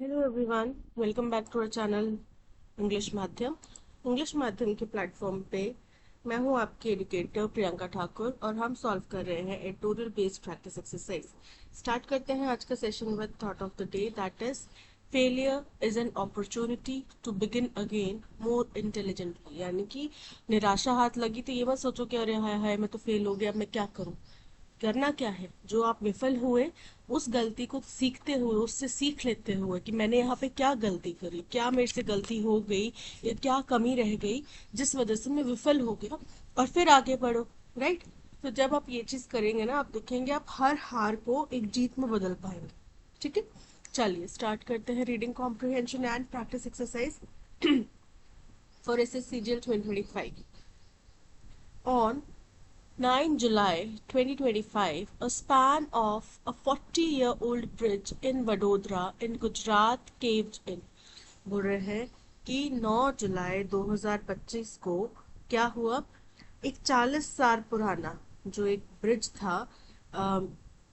Hello everyone, welcome back to our channel English माध्यम के platform पे मैं हूं आपकी एजुकेटर प्रियंका ठाकुर और हम सॉल्व कर रहे हैं editorial based practice exercise. Start करते हैं आज का session with thought of the day, that is failure is an opportunity to begin again more intelligently. यानी कि निराशा हाथ लगी तो ये मत सोचो कि अरे हाय हाय मैं तो फेल हो गया, अब मैं क्या करूं। करना क्या है, जो आप विफल हुए उस गलती को सीखते हुए, उससे सीख लेते हुए कि मैंने यहाँ पे क्या गलती करी, क्या मेरे से गलती हो गई या क्या कमी रह गई जिस वजह से मैं विफल हो गया, और फिर आगे बढ़ो। राइट। तो जब आप ये चीज करेंगे ना, आप देखेंगे आप हर हार को एक जीत में बदल पाएंगे। ठीक है, चलिए स्टार्ट करते हैं reading comprehension and practice exercise for SSC GL 2025 on 9 July 2025, a span of a 40-year-old bridge in Vadodara in Gujarat caved in। बोल रहे हैं कि 9 जुलाई 2025 को क्या हुआ, एक 40 साल पुराना जो एक ब्रिज था,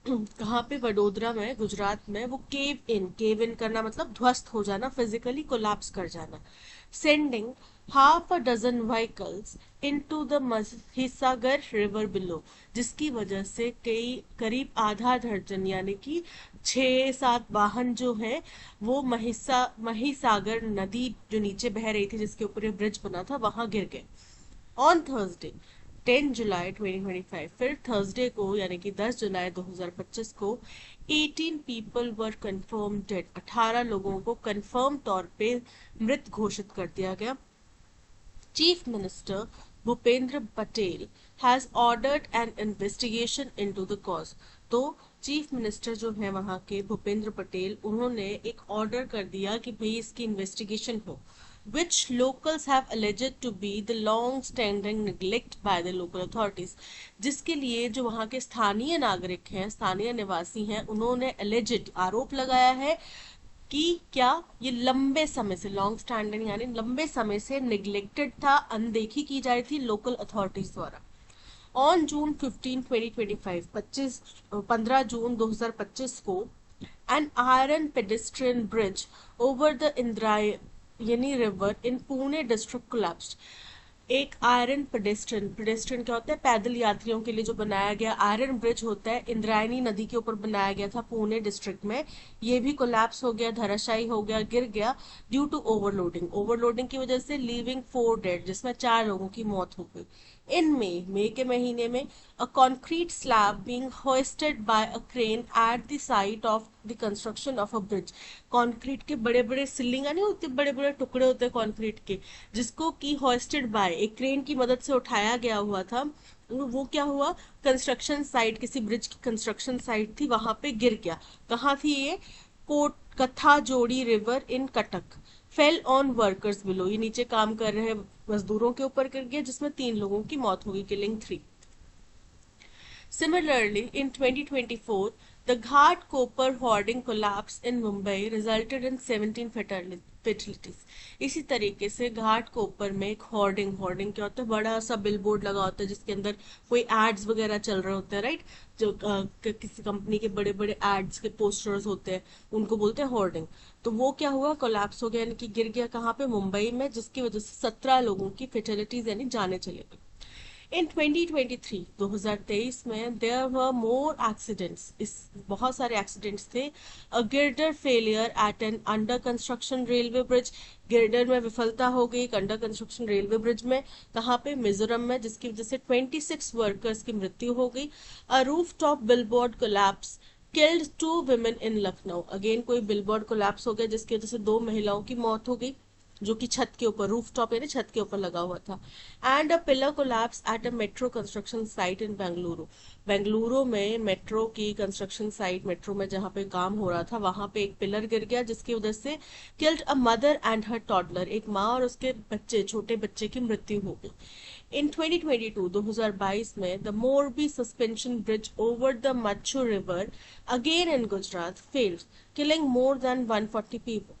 कहाँ पे, वडोदरा में, गुजरात में, वो केव इन करना मतलब ध्वस्त हो जाना, फिजिकली कोलैप्स कर जाना, sending half a dozen vehicles into the Mahisagar river below, जिसकी वजह से कई करीब आधा दर्जन यानी कि 6-7 वाहन जो है वो महिसागर नदी जो नीचे बह रही थी जिसके ऊपर ये ब्रिज बना था वहां गिर गए। ऑन थर्सडे 10 जुलाई 2025, फिर थर्सडे को यानी कि 10 जुलाई 2025 को 18 पीपल वर कंफर्म डेड, 18 लोगों को कंफर्म तौर पे मृत घोषित कर दिया गया। Chief Minister Bhupendra Patel has ordered an investigation into the cause। तो चीफ मिनिस्टर जो है वहां के भूपेंद्र पटेल, उन्होंने एक ऑर्डर कर दिया कि भाई इसकी इन्वेस्टिगेशन हो, which locals have alleged to be the long standing neglect by the local authorities। जिसके लिए जो वहां के स्थानीय नागरिक हैं, स्थानीय निवासी हैं, उन्होंने alleged आरोप लगाया है कि क्या ये लंबे समय से, लॉन्ग स्टैंडिंग यानी लंबे समय से निग्लेक्टेड था, अनदेखी की जा रही थी लोकल अथॉरिटीज द्वारा। ऑन जून 15 2025, 15 जून 2025 को an iron pedestrian bridge over the Indrayani river in Pune district collapsed. एक आयरन पेडेस्ट्रियन, पेडेस्ट्रियन क्या होता है, पैदल यात्रियों के लिए जो बनाया गया आयरन ब्रिज होता है, इंद्रायणी नदी के ऊपर बनाया गया था पुणे डिस्ट्रिक्ट में, ये भी कोलैप्स हो गया, धराशायी हो गया, गिर गया ड्यू टू ओवरलोडिंग। ओवरलोडिंग की वजह से लीविंग 4 डेड, जिसमें 4 लोगों की मौत हो गई। इन मई के महीने में a concrete slab being hoisted by a crane at the site of the construction of a bridge। Concrete के बड़े बड़े सिलिंग नहीं होते, बड़े बड़े टुकड़े होते हैं कंक्रीट के, जिसको की होस्टेड बाय एक क्रेन की मदद से उठाया गया हुआ था। वो क्या हुआ, कंस्ट्रक्शन साइट, किसी ब्रिज की कंस्ट्रक्शन साइट थी, वहां पे गिर गया। कहाँ थी ये, कोट कथा जोड़ी river in Cuttack. Fell on workers below, ये नीचे काम कर रहे मजदूरों के ऊपर गिर गया, जिसमें 3 लोगों की मौत हो गई, killing 3। Similarly, in 2024, the Ghat copper hoarding collapse in Mumbai resulted in 17 fatalities। इसी तरीके से घाट कोपर में एक होर्डिंग, होर्डिंग क्या होता है, बड़ा सा बिलबोर्ड लगा होता है जिसके अंदर कोई एड्स वगैरह चल रहे होते हैं, राइट, जो किसी कंपनी के बड़े बड़े एड्स के पोस्टर्स होते हैं, उनको बोलते हैं होर्डिंग। तो वो क्या हुआ, कोलैप्स हो गया, यानी कि गिर गया कहाँ पे, मुंबई में, जिसकी वजह से 17 लोगों की फेटेलिटीज यानी जाने चले गई। इन 2023, 2023 में देयर वर मोर एक्सीडेंट्स, इस बहुत सारे एक्सीडेंट्स थे। A girder failure at an under construction railway bridge, girder में विफलता हो गई एक अंडर कंस्ट्रक्शन रेलवे ब्रिज में, कहाँ पे, मिजोरम में, जिसकी वजह से 26 वर्कर्स की मृत्यु हो गई। A roof top billboard collapse killed 2 women in Lucknow, again कोई बिलबोर्ड कोलैप्स हो गया जिसकी वजह से 2 महिलाओं की मौत हो गई, जो कि छत के ऊपर, रूफ टॉप यानी छत के ऊपर लगा हुआ था। And a pillar collapse at a metro construction site in Bengaluru, Bengaluru में मेट्रो की कंस्ट्रक्शन साइट, मेट्रो में जहां पे काम हो रहा था वहां पे एक पिलर गिर गया, जिसकी वजह से killed a mother and her toddler, एक माँ और उसके बच्चे, छोटे बच्चे की मृत्यु हो गई। इन 2022, 2022 में the Morbi suspension bridge over the Machchhu river again in Gujarat failed, killing more than 140 people.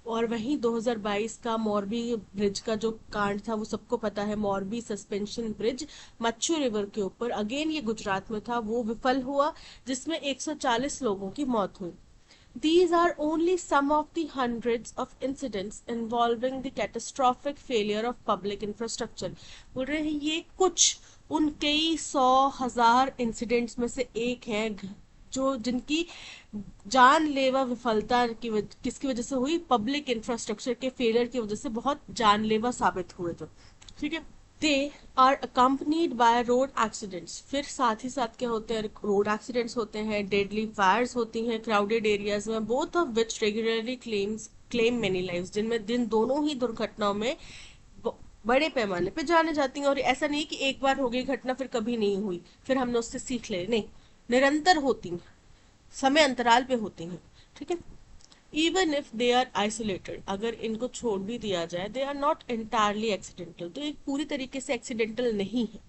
और वहीं 2022 का मोरबी ब्रिज का जो कांड था वो सबको पता है, मोरबी सस्पेंशन ब्रिज मच्छू रिवर के ऊपर, अगेन ये गुजरात में था, वो विफल हुआ, जिसमें 140 लोगों की मौत हुई। These are only some of the hundreds of incidents involving the catastrophic failure of public infrastructure. बोल रहे हैं ये कुछ उन कई 100,000 इंसिडेंट्स में से एक है जो जिनकी जानलेवा विफलता की किसकी वजह से हुई, पब्लिक इंफ्रास्ट्रक्चर के फेलियर की वजह से बहुत जानलेवा साबित हुए थे। ठीक है, they are accompanied by road accidents, फिर साथ ही साथ क्या होते हैं, रोड एक्सीडेंट्स होते हैं, डेडली फायर्स होती हैं क्राउडेड एरियाज में, both of which regularly claim many lives, जिन दोनों ही दुर्घटनाओं में बड़े पैमाने पे जाने जाती हैं। और ऐसा नहीं कि एक बार हो गई घटना फिर कभी नहीं हुई फिर हमने उससे सीख ले, नहीं, निरंतर होती हैं, समय अंतराल पे होती हैं। ठीक है, even if they are isolated, अगर इनको छोड़ भी दिया जाए, they are not entirely accidental, तो एक पूरी तरीके से एक्सीडेंटल नहीं है।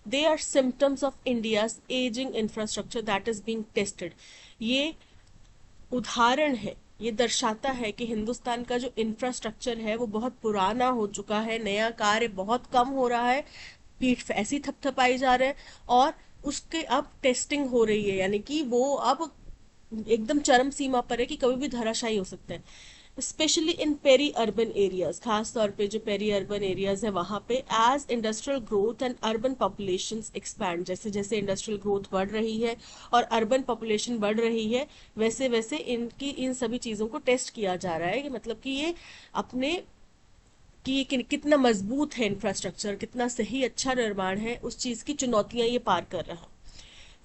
They are symptoms of India's ageing infrastructure that is being tested, ये उदाहरण है, ये दर्शाता है कि हिंदुस्तान का जो इंफ्रास्ट्रक्चर है वो बहुत पुराना हो चुका है, नया कार्य बहुत कम हो रहा है, पीठ ऐसी थपथपाई जा रहे हैं और उसके अब टेस्टिंग हो रही है, यानी कि वो अब एकदम चरम सीमा पर है कि कभी भी धराशायी हो सकता है। Specially in peri urban areas, खास तौर पे जो पेरी अर्बन एरियाज है वहां पे, as industrial growth and urban population expand, जैसे जैसे इंडस्ट्रियल ग्रोथ बढ़ रही है और अर्बन पॉपुलेशन बढ़ रही है, वैसे वैसे इनकी इन सभी चीजों को टेस्ट किया जा रहा है कि मतलब कि ये अपने कि कितना मजबूत है इंफ्रास्ट्रक्चर, कितना सही अच्छा निर्माण है, उस चीज की चुनौतियां ये पार कर रहा है।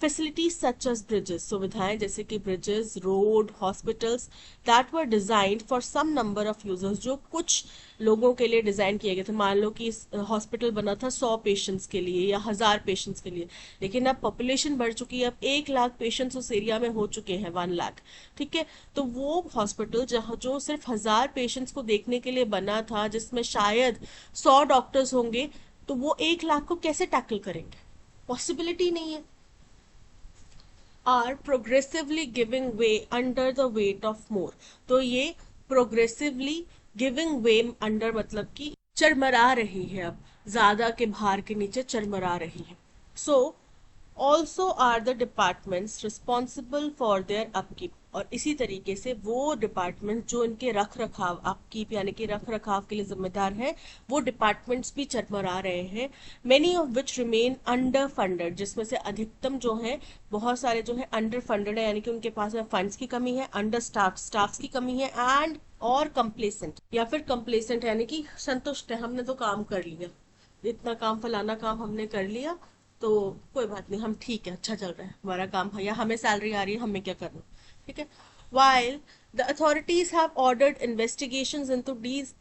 फैसिलिटीज सच एज ब्रिजेस, सुविधाएं जैसे कि bridges, road, hospitals that were designed for some number of users, जो कुछ लोगों के लिए डिजाइन किए गए थे। मान लो कि हॉस्पिटल बना था 100 पेशेंट्स के लिए या 1000 पेशेंट्स के लिए, लेकिन अब पॉपुलेशन बढ़ चुकी है, अब 1 लाख पेशेंट्स उस एरिया में हो चुके हैं, 1 लाख। ठीक है, तो वो हॉस्पिटल जहाँ जो सिर्फ 1000 पेशेंट्स को देखने के लिए बना था, जिसमें शायद 100 डॉक्टर्स होंगे, तो वो 1 लाख को कैसे टैकल करेंगे, पॉसिबिलिटी नहीं है। Are progressively giving way under the weight of more, तो ये प्रोग्रेसिवली गिविंग वे अंडर मतलब कि चरमरा रही है, अब ज्यादा के भार के नीचे चरमरा रही है। So also are the departments responsible for their upkeep, और इसी तरीके से वो डिपार्टमेंट जो इनके रख रखाव, अपकीप यानी कि रख रखाव के लिए जिम्मेदार है, वो डिपार्टमेंट्स भी चरमरा रहे हैं। Many of which remain under funded, जिसमें से अधिकतम जो है, बहुत सारे जो है अंडर फंडेड है, यानी कि उनके पास में फंड्स की कमी है, अंडर स्टाफ्स की कमी है, एंड और कंप्लेसेंट, या फिर कंप्लेसेंट यानी कि संतुष्ट है, हमने तो काम कर लिया, इतना काम फलाना काम हमने कर लिया, तो कोई बात नहीं, हम ठीक है, अच्छा चल रहा है हमारा काम है, या हमें सैलरी आ रही है, हमें क्या करना। ठीक है, while the authorities have ordered investigations into these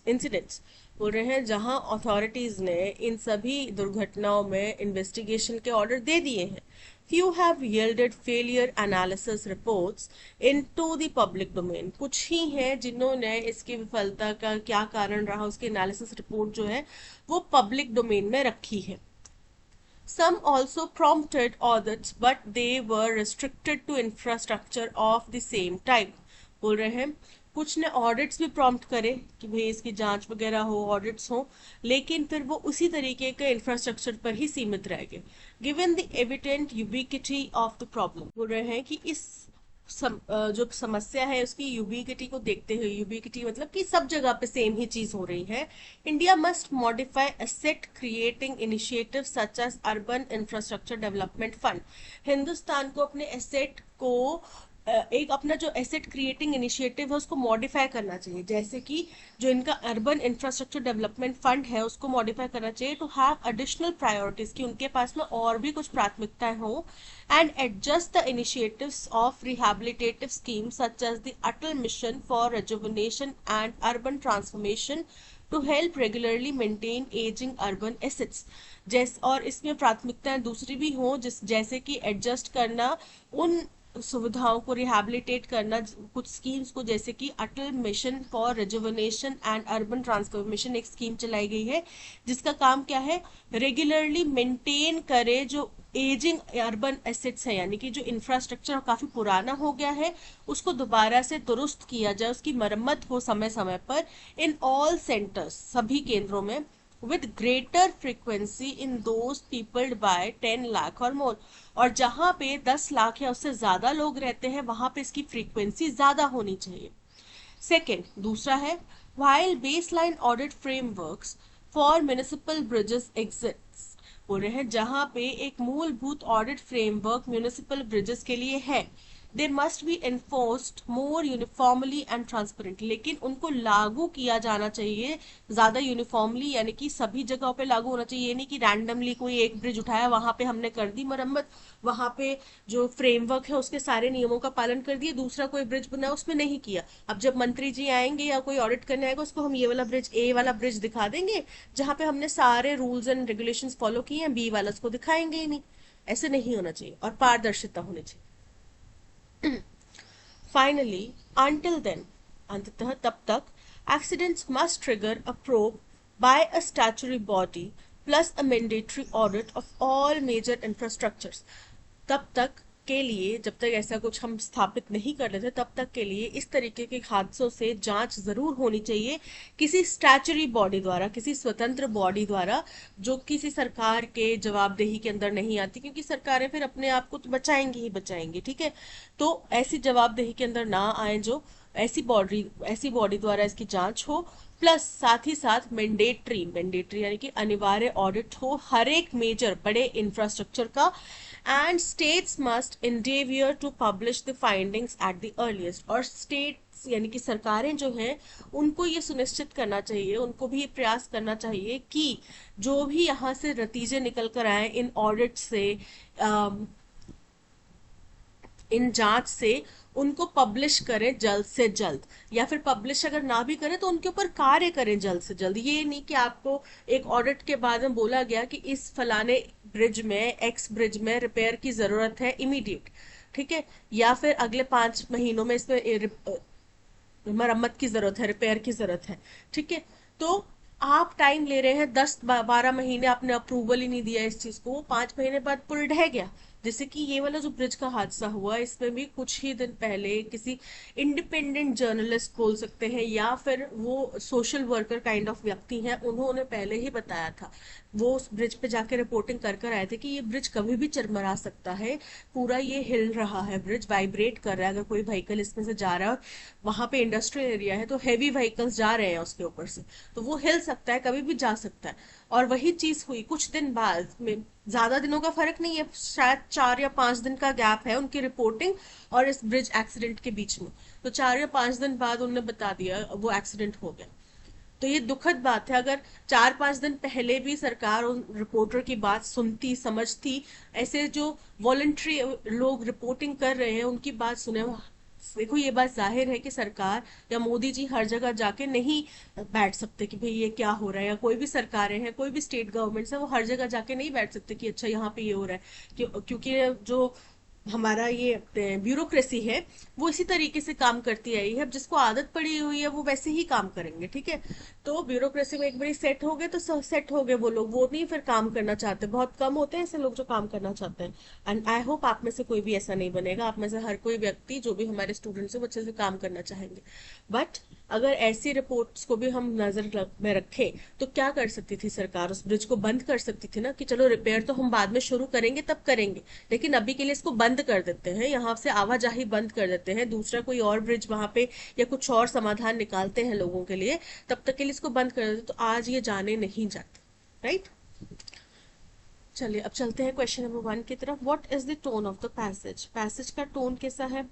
incidents, बोल रहे हैं जहां अथॉरिटीज ने इन सभी दुर्घटनाओं में इन्वेस्टिगेशन के ऑर्डर दे दिए हैं, few have yielded failure analysis reports into the public domain, कुछ ही हैं जिन्होंने इसकी विफलता का क्या कारण रहा उसकी एनालिसिस रिपोर्ट जो है वो पब्लिक डोमेन में रखी है। Some also prompted audits, but they were restricted to infrastructure of the same type. बोल रहे हैं कुछ ने ऑडिट्स भी प्रॉम्प्ट करे कि भाई इसकी जांच वगैरह हो, ऑडिट्स हो, लेकिन फिर वो उसी तरीके के इंफ्रास्ट्रक्चर पर ही सीमित रह गए। Given the evident ubiquity of the problem, बोल रहे हैं कि इस जो समस्या है उसकी यूबिक्विटी को देखते हुए, यूबिक्विटी मतलब कि सब जगह पे सेम ही चीज हो रही है, India must modify asset creating initiative such as urban infrastructure development fund, Hindustan को अपने एसेट को एक अपना जो एसेट क्रिएटिंग इनिशिएटिव है उसको मॉडिफाई करना चाहिए, जैसे कि जो इनका अर्बन इंफ्रास्ट्रक्चर डेवलपमेंट फंड है उसको मॉडिफाई करना चाहिए टू हैव एडिशनल प्रायोरिटीज, कि उनके पास में और भी कुछ प्राथमिकताएं हो, and adjust the initiatives of rehabilitative scheme such as the Atal mission for rejuvenation and urban transformation to help regularly maintain ageing urban assets, जैसे और इसमें प्राथमिकताएं दूसरी भी हों, जैसे कि एडजस्ट करना उन सुविधाओं को, रिहैबिलिटेट करना कुछ स्कीम्स को, जैसे कि Atal mission for rejuvenation and urban transformation एक स्कीम चलाई गई है जिसका काम क्या है, रेगुलरली मेंटेन करे जो एजिंग अर्बन एसेट्स है, यानी कि जो इंफ्रास्ट्रक्चर काफी पुराना हो गया है उसको दोबारा से दुरुस्त किया जाए, उसकी मरम्मत हो समय समय पर, इन ऑल सेंटर्स, सभी केंद्रों में, with greater frequency in those peopled by 10 lakh और more। और जहां पे 10 लाख या उससे ज्यादा लोग रहते हैं वहां पे इसकी फ्रीक्वेंसी ज्यादा होनी चाहिए। सेकेंड, दूसरा है while baseline audit frameworks for municipal bridges exists, बोल रहे हैं जहां पे एक मूलभूत ऑडिट फ्रेमवर्क म्यूनिसिपल ब्रिजेस के लिए है, they must be enforced more uniformly and transparently, लेकिन उनको लागू किया जाना चाहिए ज्यादा यूनिफॉर्मली, यानी कि सभी जगहों पे लागू होना चाहिए। ये नहीं कि रैंडमली कोई एक ब्रिज उठाया वहां पे हमने कर दी मरम्मत, वहां पे जो फ्रेमवर्क है उसके सारे नियमों का पालन कर दिया, दूसरा कोई ब्रिज बना उसमें नहीं किया। अब जब मंत्री जी आएंगे या कोई ऑडिट करने आएगा उसको हम ये वाला ब्रिज, ए वाला ब्रिज दिखा देंगे जहां पे हमने सारे रूल्स एंड रेगुलेशंस फॉलो किए हैं, बी वाला उसको दिखाएंगे ही नहीं। ऐसे नहीं होना चाहिए और पारदर्शिता होनी चाहिए। Finally, until then, अंततः तब तक, accidents must trigger a probe by a statutory body plus a mandatory audit of all major infrastructures। तब तक के लिए, जब तक ऐसा कुछ हम स्थापित नहीं कर लेते तब तक के लिए इस तरीके के हादसों से जांच जरूर होनी चाहिए किसी स्टैचुरी बॉडी द्वारा, किसी स्वतंत्र बॉडी द्वारा, जो किसी सरकार के जवाबदेही के अंदर नहीं आती, क्योंकि सरकारें फिर अपने आप को तो बचाएंगी ही बचाएंगी, ठीक है। तो ऐसी जवाबदेही के अंदर ना आए, जो ऐसी बॉडी द्वारा इसकी जांच हो, प्लस साथ ही साथ मैंडेटरी यानी कि अनिवार्य ऑडिट हो हर एक मेजर बड़े इंफ्रास्ट्रक्चर का। And states must endeavor to publish the findings at the earliest, और स्टेट्स यानी कि सरकारें जो हैं उनको ये सुनिश्चित करना चाहिए, उनको भी प्रयास करना चाहिए कि जो भी यहाँ से नतीजे निकल कर आए इन ऑडिट से, इन जांच से, उनको पब्लिश करें जल्द से जल्द, या फिर पब्लिश अगर ना भी करें तो उनके ऊपर कार्य करें जल्द से जल्द। ये नहीं कि आपको एक ऑडिट के बाद में बोला गया कि इस फलाने ब्रिज में, एक्स ब्रिज में रिपेयर की जरूरत है इमीडिएट, ठीक है, या फिर अगले 5 महीनों में इसमें मरम्मत की जरूरत है, रिपेयर की जरूरत है, ठीक है। तो आप टाइम ले रहे हैं 10-12 महीने, आपने अप्रूवल ही नहीं दिया इस चीज को, 5 महीने बाद पुल ढह गया। जैसे कि ये वाला जो ब्रिज का हादसा हुआ, इसमें भी कुछ ही दिन पहले किसी इंडिपेंडेंट जर्नलिस्ट बोल सकते हैं या फिर वो सोशल वर्कर काइंड ऑफ व्यक्ति हैं, उन्होंने पहले ही बताया था, वो उस ब्रिज पे जाके रिपोर्टिंग कर कर आए थे कि ये ब्रिज कभी भी चरमरा सकता है, पूरा ये हिल रहा है, ब्रिज वाइब्रेट कर रहा है, अगर कोई व्हीकल इसमें से जा रहा है, वहां पे इंडस्ट्रियल एरिया है तो हैवी व्हीकल्स जा रहे हैं उसके ऊपर से, तो वो हिल सकता है, कभी भी जा सकता है। और वही चीज हुई कुछ दिन बाद में, ज्यादा दिनों का फर्क नहीं है, शायद 4 या 5 दिन का गैप है उनकी रिपोर्टिंग और इस ब्रिज एक्सीडेंट के बीच में, तो 4 या 5 दिन बाद उन्होंने बता दिया वो एक्सीडेंट हो गया। तो ये दुखद बात है, अगर 4-5 दिन पहले भी सरकार उन रिपोर्टर की बात सुनती, समझती, ऐसे जो वॉलंटरी लोग रिपोर्टिंग कर रहे हैं उनकी बात सुने। देखो ये बात जाहिर है कि सरकार या मोदी जी हर जगह जाके नहीं बैठ सकते कि भाई ये क्या हो रहा है, या कोई भी सरकारें हैं, कोई भी स्टेट गवर्नमेंट्स है, वो हर जगह जाके नहीं बैठ सकते कि अच्छा यहाँ पे ये हो रहा है, क्योंकि जो हमारा ये ब्यूरोक्रेसी है वो इसी तरीके से काम करती आई है, अब जिसको आदत पड़ी हुई है वो वैसे ही काम करेंगे, ठीक है। तो ब्यूरोक्रेसी में एक बार सेट हो गए तो सेट हो गए वो लोग, वो नहीं फिर काम करना चाहते, बहुत कम होते हैं ऐसे लोग जो काम करना चाहते हैं। एंड आई होप आप में से कोई भी ऐसा नहीं बनेगा, आप में से हर कोई व्यक्ति जो भी हमारे स्टूडेंट्स है वो अच्छे से काम करना चाहेंगे। बट अगर ऐसी रिपोर्ट्स को भी हम नजर में रखें तो क्या कर सकती थी सरकार, उस ब्रिज को बंद कर सकती थी ना, कि चलो रिपेयर तो हम बाद में शुरू करेंगे तब करेंगे, लेकिन अभी के लिए इसको बंद कर देते हैं, यहाँ से आवाजाही बंद कर देते हैं, दूसरा कोई और ब्रिज वहां पे या कुछ और समाधान निकालते हैं लोगों के लिए, तब तक के लिए इसको बंद कर देते तो आज ये जाने नहीं जाते, राइट। चलिए अब चलते हैं क्वेश्चन नंबर 1 की तरफ। What is the tone of the passage, passage का टोन कैसा है।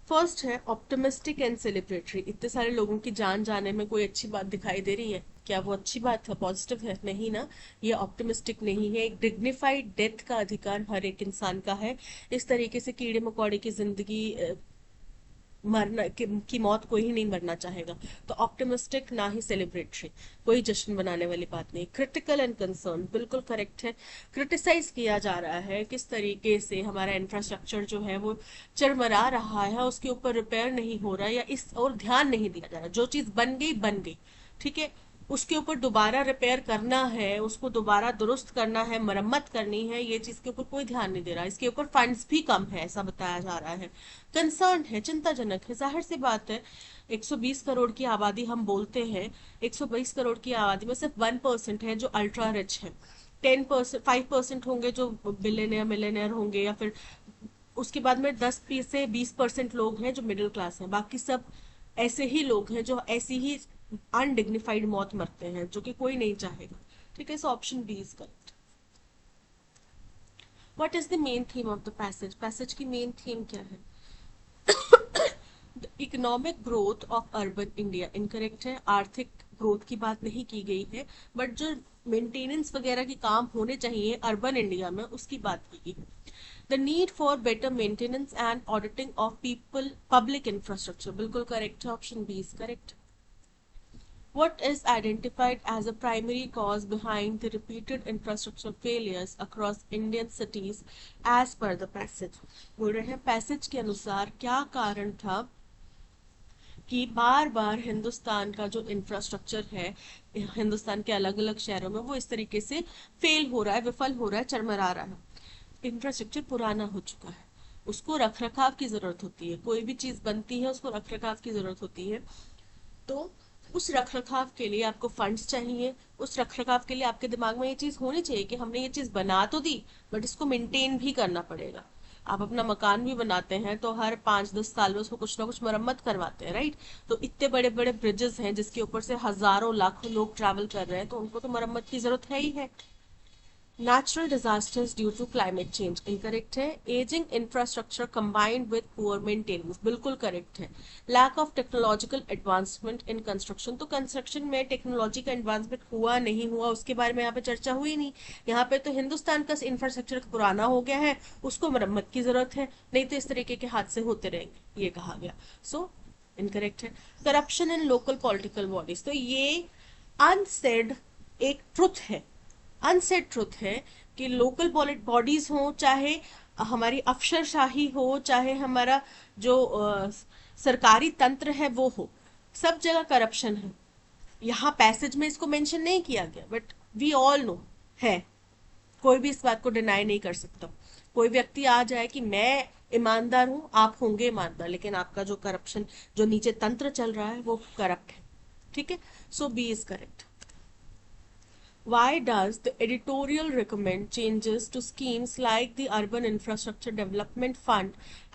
फर्स्ट है ऑप्टिमिस्टिक एंड सेलिब्रेटरी, इतने सारे लोगों की जान जाने में कोई अच्छी बात दिखाई दे रही है क्या, वो अच्छी बात है, पॉजिटिव है, नहीं ना, ये ऑप्टिमिस्टिक नहीं है। एक डिग्निफाइड डेथ का अधिकार हर एक इंसान का है, इस तरीके से कीड़े मकोड़े की जिंदगी मरना की मौत कोई ही नहीं मरना चाहेगा, तो ऑप्टिमिस्टिक ना ही सेलिब्रेटरी, कोई जश्न मनाने वाली बात नहीं। क्रिटिकल एंड कंसर्न, बिल्कुल करेक्ट है, क्रिटिसाइज किया जा रहा है किस तरीके से हमारा इंफ्रास्ट्रक्चर जो है वो चरमरा रहा है, उसके ऊपर रिपेयर नहीं हो रहा या इस और ध्यान नहीं दिया जा रहा, जो चीज बन गई, ठीक है, उसके ऊपर दोबारा रिपेयर करना है, उसको दोबारा दुरुस्त करना है, मरम्मत करनी है, ये चीज के ऊपर कोई ध्यान नहीं दे रहा। इसके ऊपर फंड्स भी कम है ऐसा बताया जा रहा है। कंसर्न है, चिंताजनक है। जाहिर सी बात है, 120 करोड़ की आबादी हम बोलते हैं, 120 करोड़ की आबादी में सिर्फ 1% है जो अल्ट्रा रिच है। 10%, 5% होंगे जो बिलियनियर मिलियनियर होंगे, या फिर उसके बाद में 10 से 20% लोग हैं जो मिडिल क्लास हैं। बाकी सब ऐसे ही लोग हैं जो ऐसी ही अनडिग्निफाइड मौत मरते हैं, जो कि कोई नहीं चाहेगा। ठीक है, so option B is correct. What is the main theme of the passage? Passage की मेन थीम क्या है? Economic growth of urban India incorrect है। आर्थिक ग्रोथ की बात नहीं की गई है, बट जो मेंटेनेंस वगैरह के काम होने चाहिए अर्बन इंडिया में उसकी बात की गई है। The need for better maintenance and auditing of people public infrastructure, बिल्कुल करेक्ट है, option B is correct. What is identified as a primary cause behind the repeated infrastructure failures across Indian cities as per the passage? बोल रहे हैं passage के अनुसार क्या कारण था कि बार बार हिंदुस्तान का जो इंफ्रास्ट्रक्चर है हिंदुस्तान के अलग अलग शहरों में वो इस तरीके से फेल हो रहा है, विफल हो रहा है, चरमरा रहा है। इंफ्रास्ट्रक्चर पुराना हो चुका है, उसको रख रखाव की जरूरत होती है। कोई भी चीज बनती है उसको रख रखाव की जरूरत होती है। तो उस रखरखाव के लिए आपको फंड्स चाहिए। उस रखरखाव के लिए आपके दिमाग में ये चीज होनी चाहिए कि हमने ये चीज बना तो दी, बट इसको मेंटेन भी करना पड़ेगा। आप अपना मकान भी बनाते हैं तो हर 5-10 साल में उसको कुछ ना कुछ मरम्मत करवाते हैं, राइट? तो इतने बड़े बड़े ब्रिजेस हैं जिसके ऊपर से हजारों लाखों लोग ट्रैवल कर रहे हैं, तो उनको तो मरम्मत की जरूरत है ही है। Natural disasters due to climate change incorrect है। Aging infrastructure combined with poor maintenance बिल्कुल correct है। Lack of technological advancement in construction, तो construction में टेक्नोलॉजी का एडवांसमेंट हुआ नहीं हुआ उसके बारे में यहाँ पे चर्चा हुई नहीं। यहाँ पे तो हिंदुस्तान का इंफ्रास्ट्रक्चर पुराना हो गया है, उसको मरम्मत की जरूरत है, नहीं तो इस तरीके के हादसे होते रहेंगे, ये कहा गया। सो इनकरेक्ट है। Corruption in local political bodies, तो ये अनसेड एक ट्रुथ है, अनसेड ट्रुथ है कि लोकल बॉडीज हो, चाहे हमारी अफसरशाही हो, चाहे हमारा जो सरकारी तंत्र है वो हो, सब जगह करप्शन है। यहाँ पैसेज में इसको मेंशन नहीं किया गया, बट वी ऑल नो है। कोई भी इस बात को डिनाई नहीं कर सकता। कोई व्यक्ति आ जाए कि मैं ईमानदार हूं, आप होंगे ईमानदार, लेकिन आपका जो करप्शन, जो नीचे तंत्र चल रहा है वो करप्ट है। ठीक है, so B is correct. Why does the editorial recommend changes to schemes like the Urban Infrastructure Development Fund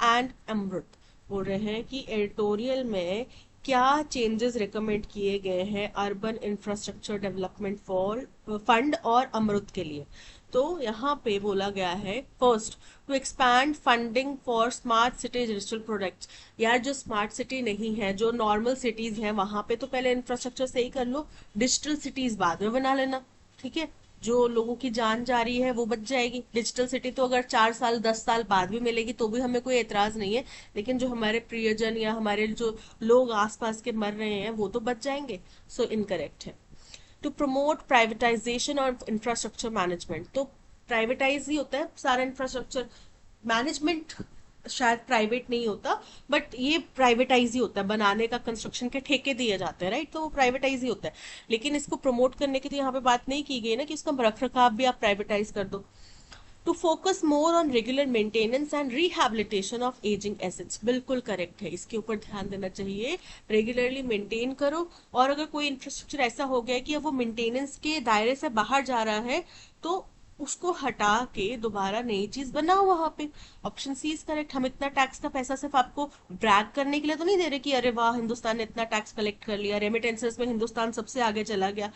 and अमृत? बोल रहे हैं कि एडिटोरियल में क्या चेंजेस रिकमेंड किए गए हैं urban infrastructure development for fund और अमृत के लिए। तो यहाँ पे बोला गया है first, to expand funding for smart city digital products. यार जो स्मार्ट सिटी नहीं है, जो नॉर्मल सिटीज हैं, वहां पे तो पहले इंफ्रास्ट्रक्चर सही कर लो, डिजिटल सिटीज बाद में बना लेना। ठीक है, जो लोगों की जान जा रही है वो बच जाएगी। डिजिटल सिटी तो अगर 4 साल 10 साल बाद भी मिलेगी तो भी हमें कोई एतराज नहीं है, लेकिन जो हमारे प्रियजन या हमारे जो लोग आसपास के मर रहे हैं वो तो बच जाएंगे। सो इनकरेक्ट है। To promote privatisation of infrastructure management, तो प्राइवेटाइज ही होता है सारा इंफ्रास्ट्रक्चर, मैनेजमेंट शायद प्राइवेट नहीं होता, बट ये प्राइवेटाइज ही होता है। बनाने का, कंस्ट्रक्शन के ठेके दिए जाते हैं, राइट? तो वो प्राइवेटाइज ही होता है। लेकिन इसको प्रमोट करने की तो यहाँ पे बात नहीं की गई ना कि इसका रख रखाव भी आप प्राइवेटाइज कर दो। To focus more on regular maintenance and rehabilitation of ageing assets, बिल्कुल करेक्ट है, इसके ऊपर ध्यान देना चाहिए। रेगुलरली मेंटेन करो, और अगर कोई इंफ्रास्ट्रक्चर ऐसा हो गया कि अब वो मेंटेनेंस के दायरे से बाहर जा रहा है तो उसको हटा के दोबारा नई चीज बनाओ वहां पे। Option C is correct. हम इतना टैक्स का पैसा सिर्फ आपको ब्रैग करने के लिए तो नहीं दे रहे कि अरे वाह हिंदुस्तान ने इतना टैक्स कलेक्ट कर लिया, रेमिटेंसेस में हिंदुस्तान सबसे आगे चला गया।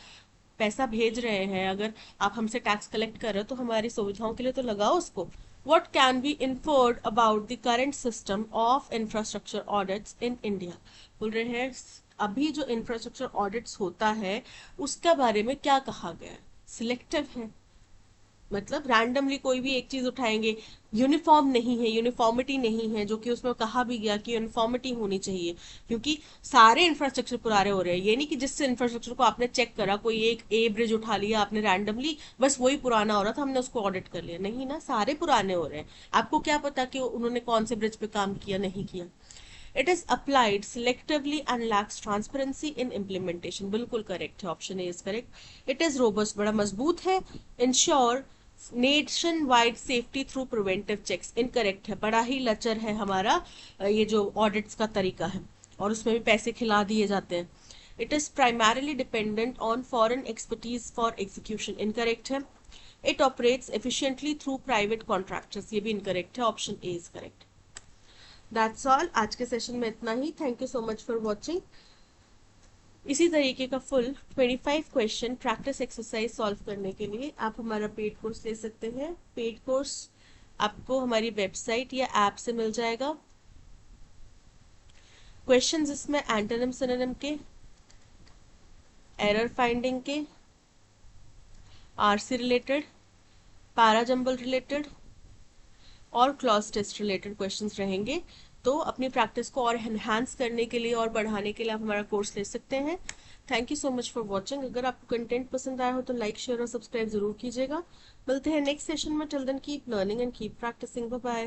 पैसा भेज रहे हैं, अगर आप हमसे टैक्स कलेक्ट कर रहे हो तो हमारी सुविधाओं के लिए तो लगाओ उसको। What can be inferred about the current system of infrastructure audits in India? बोल रहे हैं अभी जो इंफ्रास्ट्रक्चर ऑडिट्स होता है उसका बारे में क्या कहा गया है? सिलेक्टिव है, मतलब रैंडमली कोई भी एक चीज उठाएंगे। यूनिफॉर्म नहीं है, यूनिफॉर्मिटी नहीं है, जो कि उसमें कहा भी गया कि यूनिफॉर्मिटी होनी चाहिए, क्योंकि सारे इंफ्रास्ट्रक्चर पुराने हो रहे हैं। ये नहीं कि जिस इंफ्रास्ट्रक्चर को आपने चेक करा, कोई एक ए ब्रिज उठा लिया आपने रैंडमली, बस वही पुराना हो रहा था हमने उसको ऑडिट कर लिया। नहीं ना, सारे पुराने हो रहे हैं। आपको क्या पता कि उन्होंने कौन से ब्रिज पे काम किया नहीं किया। It is applied selectively and lax transparency in implementation, बिल्कुल करेक्ट है, option A is correct. It is robust, बड़ा मजबूत है। Ensure nationwide safety through preventive checks, incorrect है, बड़ा ही लचर है हमारा ये जो ऑडिट्स का तरीका है, और उसमें भी पैसे खिला दिए जाते हैं। It is primarily dependent on foreign expertise for execution, incorrect है। It operates efficiently through private contractors, ये भी इनकरेक्ट है, option A is correct. That's all, आज के सेशन में इतना ही। Thank you so much for watching. इसी तरीके का full 25 question practice exercise solve करने के लिए आप हमारा पेड कोर्स ले सकते हैं। पेड कोर्स आपको हमारी वेबसाइट या ऐप से मिल जाएगा। क्वेश्चंस इसमें एंटोनिम सिनोनिम के, एरर फाइंडिंग के, आरसी रिलेटेड, पैराजंबल रिलेटेड और क्लॉज टेस्ट रिलेटेड क्वेश्चंस रहेंगे। तो अपनी प्रैक्टिस को और एनहांस करने के लिए और बढ़ाने के लिए आप हमारा कोर्स ले सकते हैं। Thank you so much for watching. अगर आपको कंटेंट पसंद आया हो तो लाइक, शेयर और सब्सक्राइब जरूर कीजिएगा। मिलते हैं नेक्स्ट सेशन में। Till then keep learning and keep practising. Bye bye.